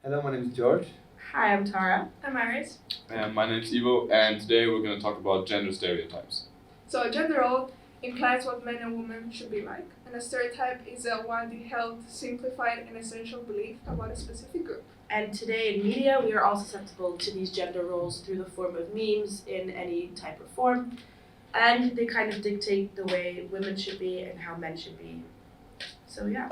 Hello, my name is George. Hi, I'm Tara. I'm Iris. And my name is Ivo, and today we're going to talk about gender stereotypes. So a gender role implies what men and women should be like, and a stereotype is a widely held, simplified, and essential belief about a specific group. And today in media, we are all susceptible to these gender roles through the form of memes in any type of form. And they kind of dictate the way women should be and how men should be. So yeah.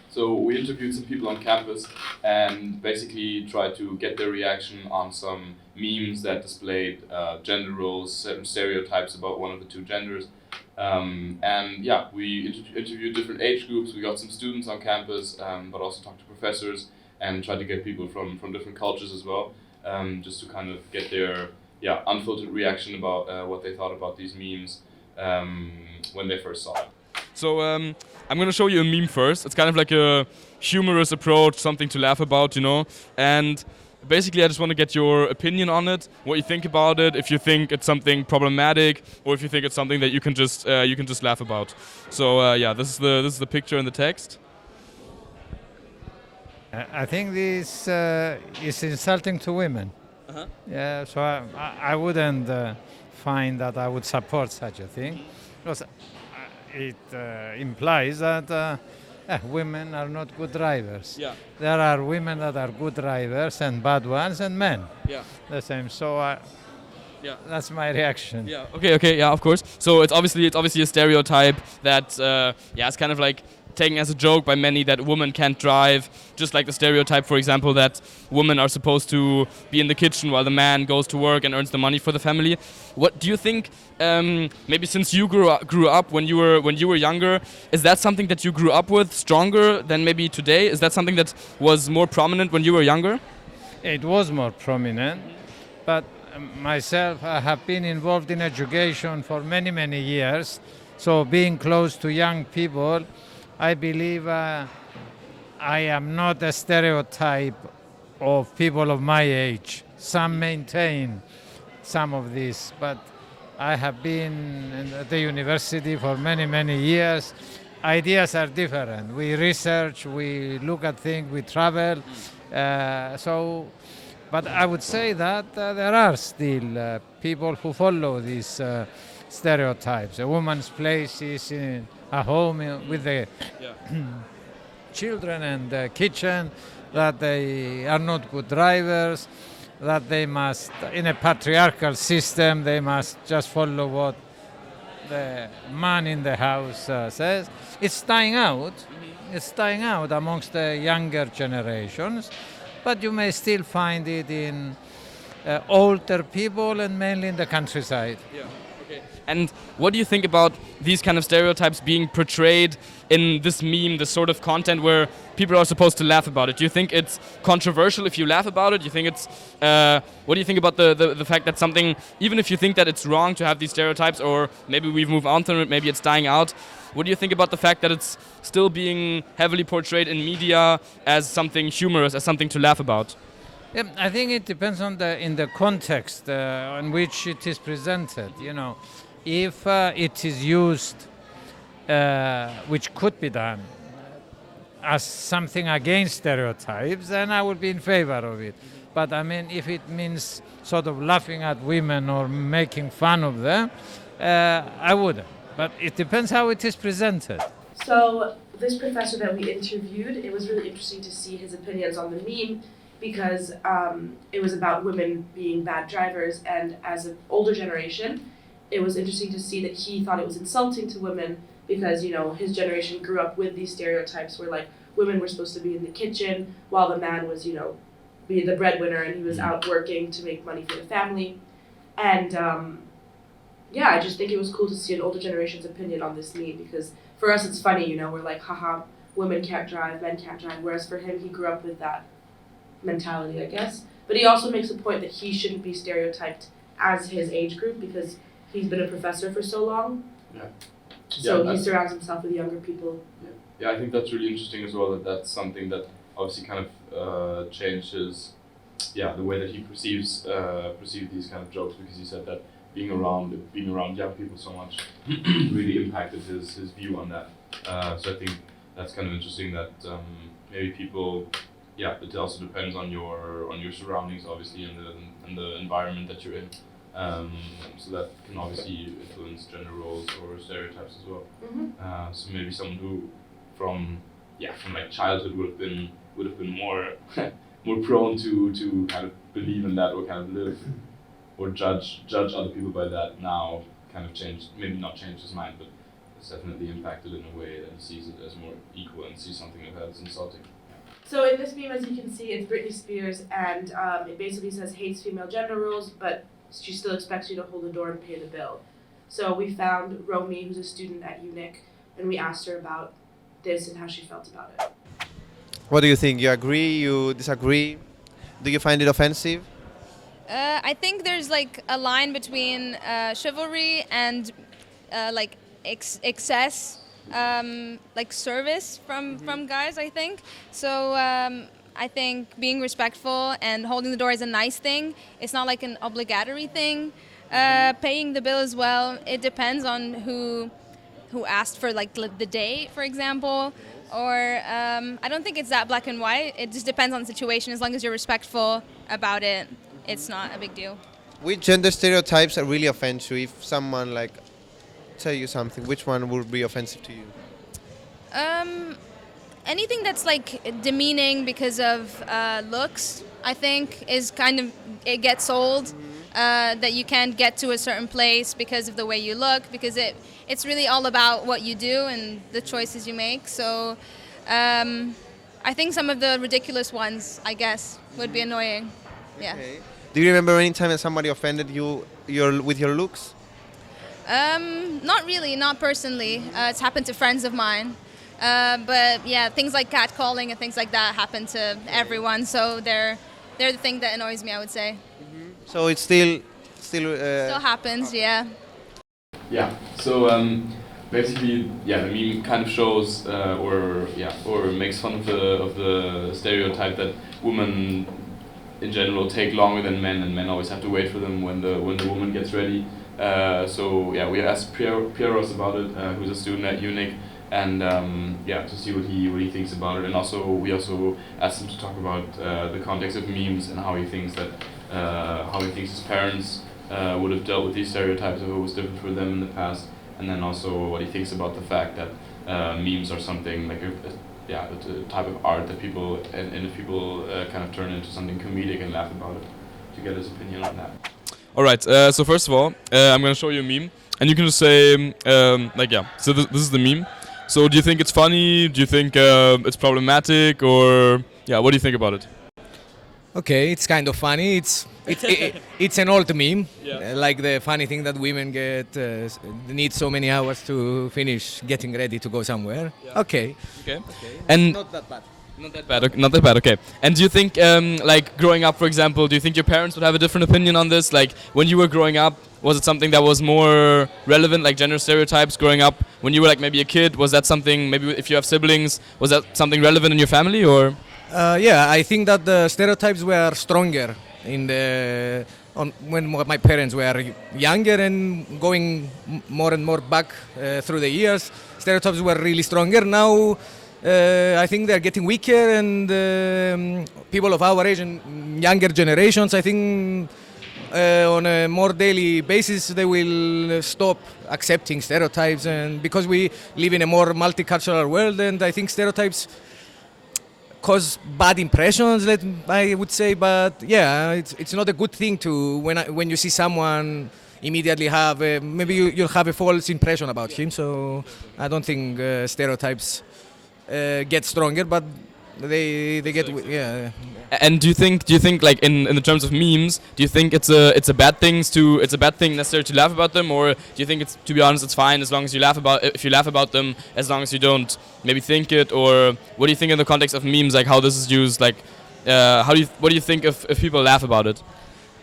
So we interviewed some people on campus and basically tried to get their reaction on some memes that displayed gender roles, certain stereotypes about one of the two genders. We interviewed different age groups. We got some students on campus, but also talked to professors and tried to get people from different cultures as well, just to kind of get their unfiltered reaction about what they thought about these memes when they first saw it. So I'm going to show you a meme first. It's kind of like a humorous approach, something to laugh about, And basically I just want to get your opinion on it, what you think about it, if you think it's something problematic or if you think it's something that you can just laugh about. So this is the picture and the text. I think this is insulting to women. Uh-huh. Yeah, so I wouldn't find that I would support such a thing, because it implies that women are not good drivers. Yeah. There are women that are good drivers and bad ones, and men Yeah. the same. So Yeah. that's my reaction. Yeah. Okay. Yeah. Of course. So it's obviously a stereotype that it's kind of like taken as a joke by many that women can't drive. Just like the stereotype, for example, that women are supposed to be in the kitchen while the man goes to work and earns the money for the family. What do you think? Maybe since you grew up when you were younger, is that something that you grew up with stronger than maybe today? Is that something that was more prominent when you were younger? It was more prominent, but myself, I have been involved in education for many, many years. So being close to young people, I believe I am not a stereotype of people of my age. Some maintain some of this, but I have been at the university for many, many years. Ideas are different. We research, we look at things, we travel. But I would say that there are still people who follow these stereotypes. A woman's place is in a home with the children and the kitchen, that they are not good drivers, that they must, in a patriarchal system, they must just follow what the man in the house says. It's dying out. It's dying out amongst the younger generations, but you may still find it in older people and mainly in the countryside. Yeah. Okay. And what do you think about these kind of stereotypes being portrayed in this meme, this sort of content where people are supposed to laugh about it? Do you think it's controversial if you laugh about it? Do you think it's what do you think about the fact that something, even if you think that it's wrong to have these stereotypes, or maybe we've moved on from it, maybe it's dying out, what do you think about the fact that it's still being heavily portrayed in media as something humorous, as something to laugh about? Yeah, I think it depends on in the context in which it is presented. If it is used, which could be done, as something against stereotypes, then I would be in favor of it. But I mean, if it means sort of laughing at women or making fun of them, I wouldn't. But it depends how it is presented. So this professor that we interviewed, it was really interesting to see his opinions on the meme, because it was about women being bad drivers, and as an older generation, it was interesting to see that he thought it was insulting to women because, his generation grew up with these stereotypes where, like, women were supposed to be in the kitchen while the man was, being the breadwinner, and he was out working to make money for the family. And I just think it was cool to see an older generation's opinion on this meme, because for us it's funny, we're like, haha, women can't drive, men can't drive, whereas for him, he grew up with that mentality, I guess. But he also makes a point that he shouldn't be stereotyped as his age group because he's been a professor for so long. Yeah. So he surrounds himself with younger people. Yeah, I think that's really interesting as well. That's something that obviously kind of changes, the way that he perceived these kind of jokes, because he said that being around young people so much really impacted his view on that. So I think that's kind of interesting that maybe people yeah, it also depends on your surroundings, obviously, and the environment that you're in. So that can obviously influence gender roles or stereotypes as well. So maybe someone who from like childhood would have been more more prone to kind of believe in that, or kind of live or judge other people by that, now kind of maybe not changed his mind, but it's definitely impacted in a way that he sees it as more equal and sees something like that as insulting. So in this meme, as you can see, it's Britney Spears, and it basically says hates female gender roles, but she still expects you to hold the door and pay the bill. So we found Romy, who's a student at UNIC, and we asked her about this and how she felt about it. What do you think? You agree? You disagree? Do you find it offensive? I think there's like a line between chivalry and like excess, like service from guys, I think. So I think being respectful and holding the door is a nice thing. It's not like an obligatory thing. Paying the bill as well. It depends on who asked for like the date, for example. Or I don't think it's that black and white. It just depends on the situation. As long as you're respectful about it, it's not a big deal. Which gender stereotypes are really offend you? If someone like tell you something, which one would be offensive to you? Anything that's like demeaning because of looks, I think, is kind of, it gets old. That you can't get to a certain place because of the way you look, because it's really all about what you do and the choices you make. So I think some of the ridiculous ones, I guess, would be annoying. Yeah. Okay. Do you remember any time that somebody offended you with your looks? Not really, not personally. It's happened to friends of mine. But yeah, things like catcalling and things like that happen to everyone. So they're the thing that annoys me, I would say. So it's still Happens, yeah. Yeah. So basically, the meme kind of shows or makes fun of the stereotype that women in general take longer than men, and men always have to wait for them when the woman gets ready. We asked Pieros about it, who's a student at UNIC, and to see what he thinks about it, and we also asked him to talk about the context of memes and how he thinks his parents would have dealt with these stereotypes if it was different for them in the past, and then also what he thinks about the fact that memes are something like a type of art that people and if people kind of turn into something comedic and laugh about it. To get his opinion on that. All right. So first of all, I'm gonna show you a meme, and you can just say So this is the meme. So do you think it's funny? Do you think it's problematic? Or what do you think about it? Okay, it's kind of funny. It's an old meme, like the funny thing that women need so many hours to finish getting ready to go somewhere. Yeah. Okay. And Not that bad. Not that bad. Okay. And do you think, like growing up, for example, do you think your parents would have a different opinion on this? Like when you were growing up, was it something that was more relevant, like gender stereotypes growing up when you were like maybe a kid? Was that something, maybe if you have siblings, was that something relevant in your family, or? I think that the stereotypes were stronger when my parents were younger, and going more and more back through the years, stereotypes were really stronger. Now I think they're getting weaker, and people of our age and younger generations, I think on a more daily basis they will stop accepting stereotypes, and because we live in a more multicultural world, and I think stereotypes cause bad impressions, I would say, but it's not a good thing to when you see someone immediately have maybe you'll have a false impression about him. So I don't think stereotypes get stronger, but they get And do you think like in the terms of memes, do you think it's a bad thing necessarily to laugh about them, or do you think it's, to be honest, it's fine as long as you laugh about them, as long as you don't maybe think it? Or what do you think in the context of memes, like how this is used, like what do you think if people laugh about it?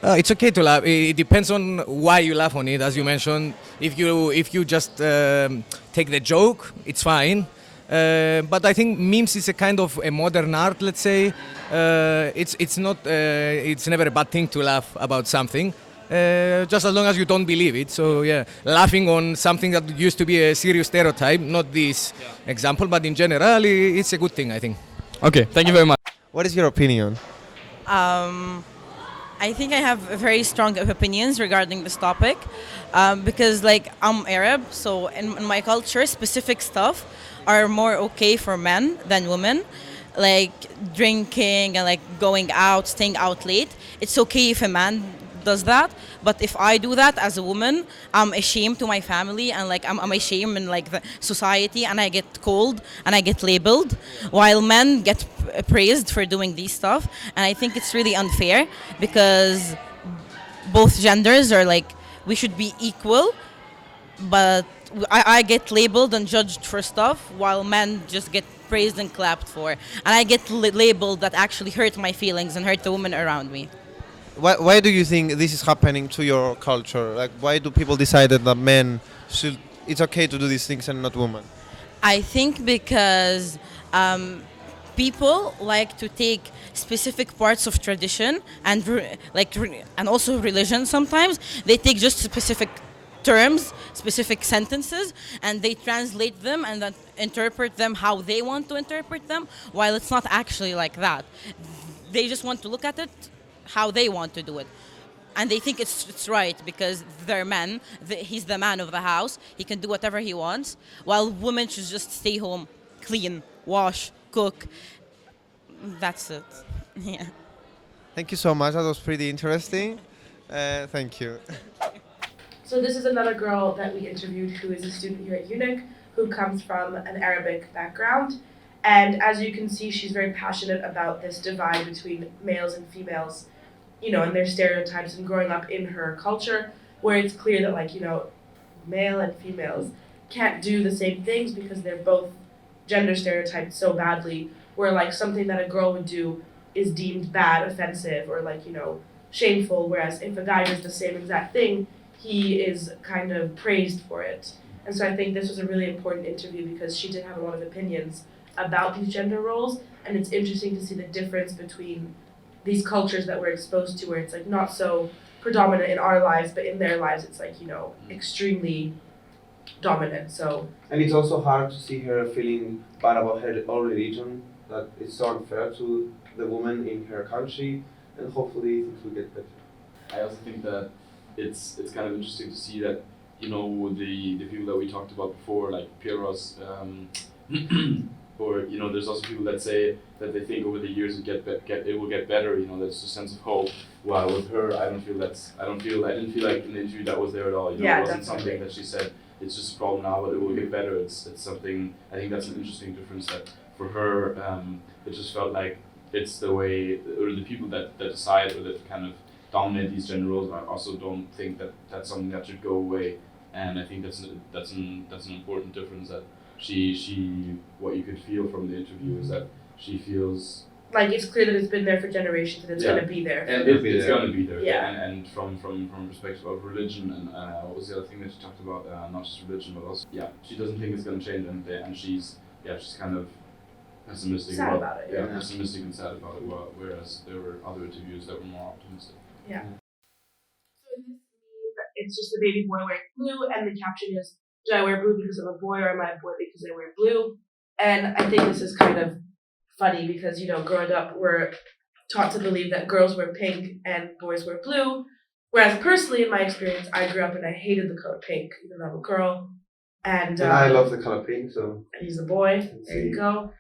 It's okay to laugh. It depends on why you laugh on it, as you mentioned. If you just take the joke, it's fine. But I think memes is a kind of a modern art, let's say. It's never a bad thing to laugh about something, just as long as you don't believe it. So laughing on something that used to be a serious stereotype, not this example, but in general, it's a good thing, I think. Okay, thank you very much. What is your opinion? Um, I think I have very strong opinions regarding this topic because, like, I'm Arab, so in my culture, specific stuff are more okay for men than women. Like drinking and like going out, staying out late. It's okay if a man does that, but if I do that as a woman, I'm ashamed to my family and like I'm ashamed in like the society, and I get called and I get labeled, while men get praised for doing these stuff. And I think it's really unfair because both genders are like we should be equal, but I get labeled and judged for stuff while men just get praised and clapped for, and I get labeled that actually hurt my feelings and hurt the women around me. Why do you think this is happening to your culture? Like, why do people decide that men should? It's okay to do these things and not women. I think because people like to take specific parts of tradition and and also religion. Sometimes they take just specific terms, specific sentences, and they translate them and then interpret them how they want to interpret them, while it's not actually like that. They just want to look at it how they want to do it. And they think it's right because they're men. He's the man of the house. He can do whatever he wants, while women should just stay home, clean, wash, cook. That's it. Yeah. Thank you so much. That was pretty interesting. Thank you. So this is another girl that we interviewed who is a student here at UNIC who comes from an Arabic background. And as you can see, she's very passionate about this divide between males and females, you know, and their stereotypes and growing up in her culture where it's clear that like, you know, male and females can't do the same things because they're both gender stereotyped so badly, where like something that a girl would do is deemed bad, offensive, or like, you know, shameful, whereas if a guy does the same exact thing, he is kind of praised for it. And so I think this was a really important interview because she did have a lot of opinions about these gender roles, and it's interesting to see the difference between these cultures that we're exposed to, where it's like not so predominant in our lives, but in their lives it's like, you know, extremely dominant. So and it's also hard to see her feeling bad about her own religion, that it's so unfair to the woman in her country, and hopefully things will get better. I also think that it's kind of interesting to see that, you know, the people that we talked about before, like Piros, or, you know, there's also people that say that they think over the years it will get better. You know, there's a sense of hope. While with her, I didn't feel like in the interview that was there at all. You know, yeah, it wasn't definitely something that she said it's just a problem now, but it will get better. It's something. I think that's an interesting difference that for her, it just felt like it's the way, or the people that decide or that kind of dominate these gender roles. I also don't think that that's something that should go away, and I think that's an important difference that she what you could feel from the interview is that she feels like it's clear that it's been there for generations and it's going to be there. And it's going to be there. Yeah. And from perspective of religion and what was the other thing that she talked about? Not just religion, but also she doesn't think it's going to change, and she's kind of pessimistic about it. Yeah, pessimistic and sad about it. Whereas there were other interviews that were more optimistic. Yeah. So in this meme, it's just a baby boy wearing blue, and the caption is, "Do I wear blue because I'm a boy, or am I a boy because I wear blue?" And I think this is kind of funny because, you know, growing up, we're taught to believe that girls wear pink and boys wear blue. Whereas personally, in my experience, I grew up and I hated the color pink, even though I'm a girl. And I love the color pink, so. He's a boy. There you go.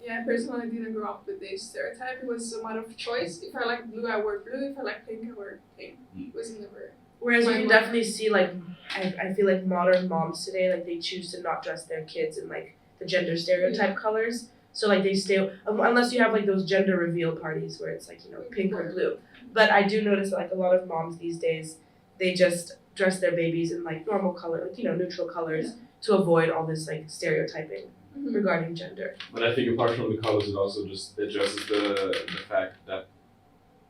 Yeah, personally, I didn't grow up with this stereotype. It was a matter of choice. If I like blue, I wear blue. If I like pink, I wear pink. It was never. Whereas you can definitely see, like, I feel like modern moms today, like, they choose to not dress their kids in, like, the gender stereotype colors. So, like, they stay, unless you have, like, those gender reveal parties where it's, like, you know, pink or blue. But I do notice that, like, a lot of moms these days, they just dress their babies in, like, normal color, like, you know, neutral colors to avoid all this, like, stereotyping regarding gender. But I think apart from the colors, it also just addresses the fact that,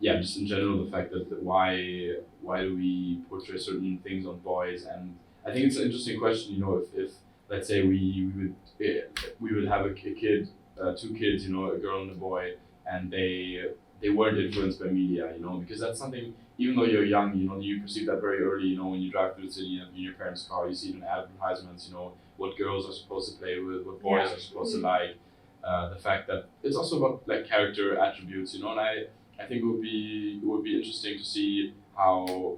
just in general, the fact that why do we portray certain things on boys? And I think it's an interesting question, you know, if let's say we would have a kid, two kids, you know, a girl and a boy, and they weren't influenced by media, you know, because that's something, even though you're young, you know, you perceive that very early, you know, when you drive through the city in your parents' car, you see it in advertisements, you know, what girls are supposed to play with, what boys are supposed to like. the fact that it's also about like character attributes, you know, and I think it would be interesting to see how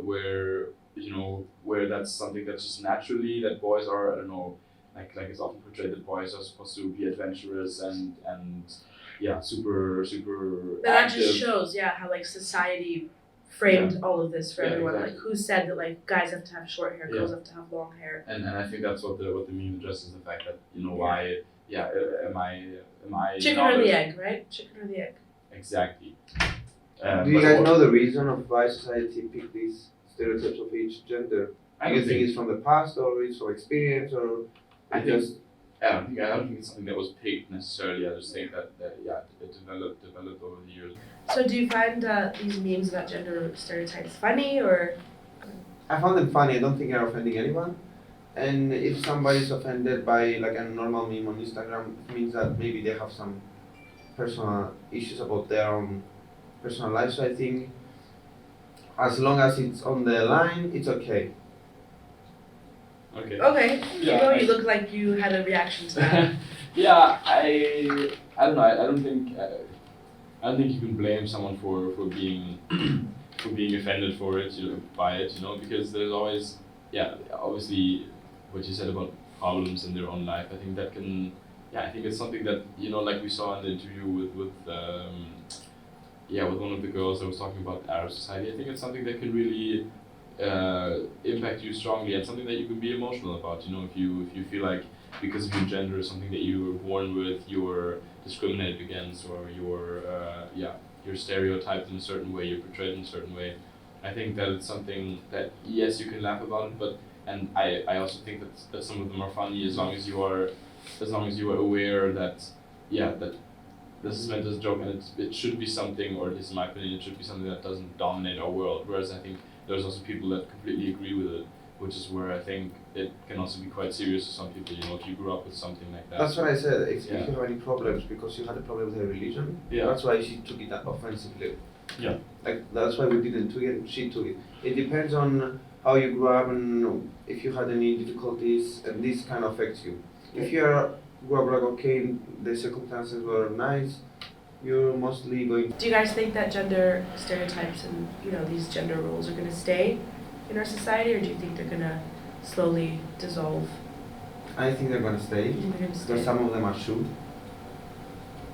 where you know where that's something that's just naturally that boys are, I don't know, like it's often portrayed that boys are supposed to be adventurous and yeah, super But that active. just shows, how like society framed all of this for Yeah, everyone. exactly. Like who said that like guys have to have short hair, girls Yeah. have to have long hair. And I think that's what the meme addresses, the fact that, you know, why am I Chicken or the egg, right? Chicken or the egg. Exactly. Do you guys know the reason of why society picked these stereotypes of each gender? I Do you don't think think it's from the past or it's from experience or I think just I don't think it's something that was picked necessarily. I just think that it developed over the years. So do you find these memes about gender stereotypes funny or? I found them funny. I don't think they're offending anyone. And if somebody's offended by like a normal meme on Instagram, it means that maybe they have some personal issues about their own personal life. So I think as long as it's on the line, it's okay. Okay. Okay, Yeah, you look like you had a reaction to that. Yeah, I don't know. I don't think you can blame someone for being for being offended for it, you know, by it, you know, because there's always obviously what you said about problems in their own life. I think that can I think it's something that, you know, like we saw in the interview with one of the girls that was talking about Arab society. I think it's something that can really impact you strongly and something that you can be emotional about. You know, if you feel like because of your gender, something that you were born with, you're discriminated against, or you're stereotyped in a certain way, you're portrayed in a certain way. I think that it's something that yes, you can laugh about it, and I also think that some of them are funny as long as you are aware that that this is meant as a joke and it should be something, or at least in my opinion, it should be something that doesn't dominate our world. Whereas I think there's also people that completely agree with it, which is where I think it can also be quite serious for some people, you know, if you grew up with something like that. That's what I said. If Yeah. you have any problems because you had a problem with her religion, Yeah. that's why she took it offensively. Yeah. Like that's why we didn't take it. She took it. It depends on how you grew up and if you had any difficulties, and this kind of affects you. If you grew up like okay, the circumstances were nice, you're mostly going. Do you guys think that gender stereotypes and these gender roles are going to stay in our society, or do you think they're going to slowly dissolve? I think they're gonna stay. You think they're going to Because stay? some of them are true.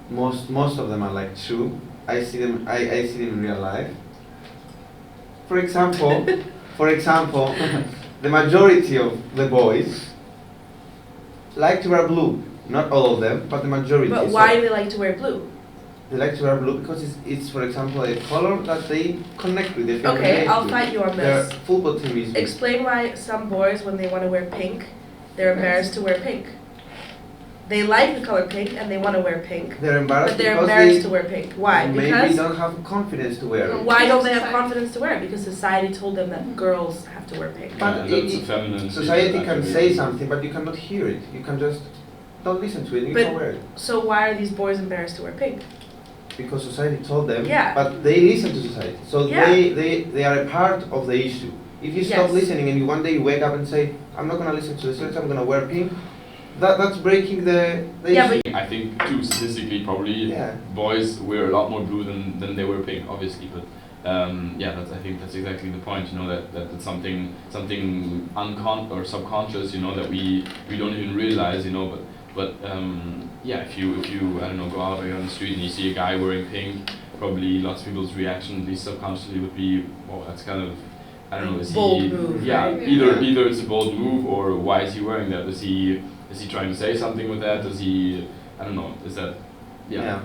Most of them are like true. I see them in real life. For example, the majority of the boys like to wear blue. Not all of them, but the majority. But why do they like to wear blue? They like to wear blue because it's for example a color that they connect with. They feel Okay, related I'll with. fight you on They're this. football team is. Explain why some boys, when they want to wear pink, they're embarrassed to wear pink. They like the color pink and they want to wear pink, They're embarrassed but they're because embarrassed they to wear pink. Why? maybe Because don't have confidence to wear it. why don't they have confidence to wear it? Because society told them that girls have to wear pink. But And that's a feminine society female can attribute. say something, but you cannot hear it. You can just don't listen to it. You But- can wear it So why are these boys embarrassed to wear pink? because society told them. Yeah. But they listen to society, so Yeah. they are a part of the issue. If you stop Yes. listening and you one day you wake up and say, I'm not gonna listen to the society, I'm gonna wear pink, that's breaking the Yeah, issue. but I think too statistically probably Yeah. boys wear a lot more blue than they wear pink, obviously, but I think that's exactly the point, you know, that it's something or subconscious, you know, that we don't even realize, you know, but if you I don't know, go out on the street and you see a guy wearing pink, probably lots of people's reaction, at least subconsciously, would be, well, that's kind of, I don't know, is bold he move, yeah, right? either it's a bold move, or why is he wearing that? Is he trying to say something with that? Does he, I don't know, is that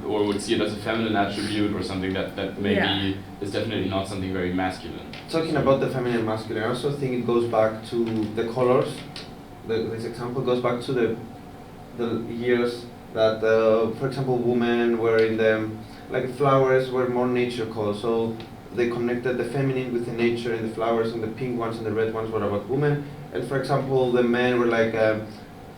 or would see it as a feminine attribute or something that maybe Yeah. is definitely not something very masculine. Talking about the feminine and masculine, I also think it goes back to the colors. This example goes back to the years that, for example, women were in them, like flowers were more nature colors, so they connected the feminine with the nature, and the flowers and the pink ones and the red ones were about women. And for example, the men were like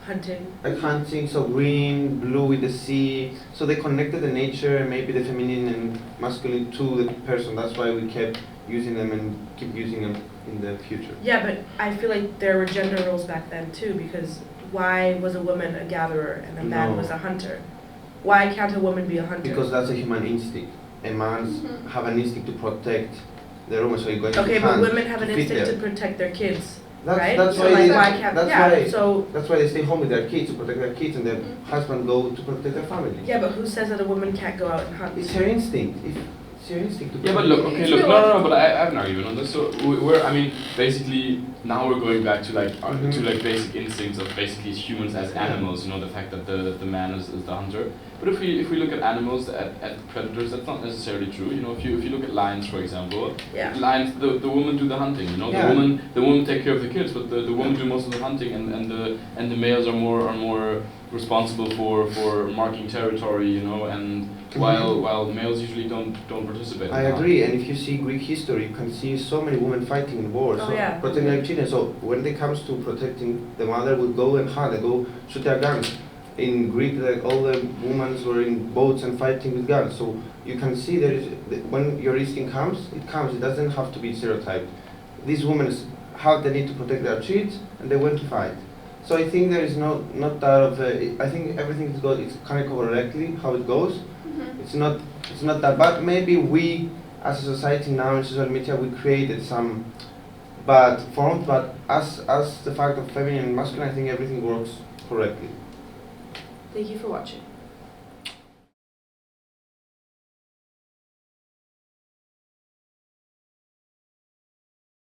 hunting, so green, blue with the sea. So they connected the nature and maybe the feminine and masculine to the person. That's why we kept using them and keep using them in the future. Yeah, but I feel like there were gender roles back then too, because why was a woman a gatherer and a man No. was a hunter? Why can't a woman be a hunter? Because that's a human instinct. A man Mhm. have an instinct to protect the woman, so he's going Okay, to but hunt women have to an feed instinct to them. protect their kids, That's, right? that's So why like, they, why can't? that's Yeah. why So that's why they stay home with their kids to protect their kids, and their husband go to protect their family. yeah, but who says that a woman can't go out and hunt? It's her instinct. It's her instinct to Yeah, but look, okay, look, no, but I have an argument on this. So we're, I mean, basically now we're going back to like to like basic instincts of basically humans as animals. You know, the fact that the man is the hunter. But if we look at animals, at predators, that's not necessarily true. You know, if you look at lions, for example, Yeah. lions, the woman do the hunting. You know, Yeah. the woman take care of the kids, but the woman do most of the hunting, and the males are more responsible for marking territory. You know, and while males usually don't participate. in I the hunt. agree, and if you see Greek history, you can see so many women fighting in wars, Oh, so yeah. protecting their children. So when it comes to protecting, the mother would go and hunt, and go shoot their guns. In Greek, like, all the women were in boats and fighting with guns. So you can see there is when your instinct comes, it comes. It doesn't have to be stereotyped. These women have the need to protect their kids, and they went to fight. So I think there is not that of. I think everything is good. It's kind of correctly how it goes. It's not that bad. Maybe we, as a society now in social media, we created some bad forms. But as the fact of feminine and masculine, I think everything works correctly. Thank you for watching.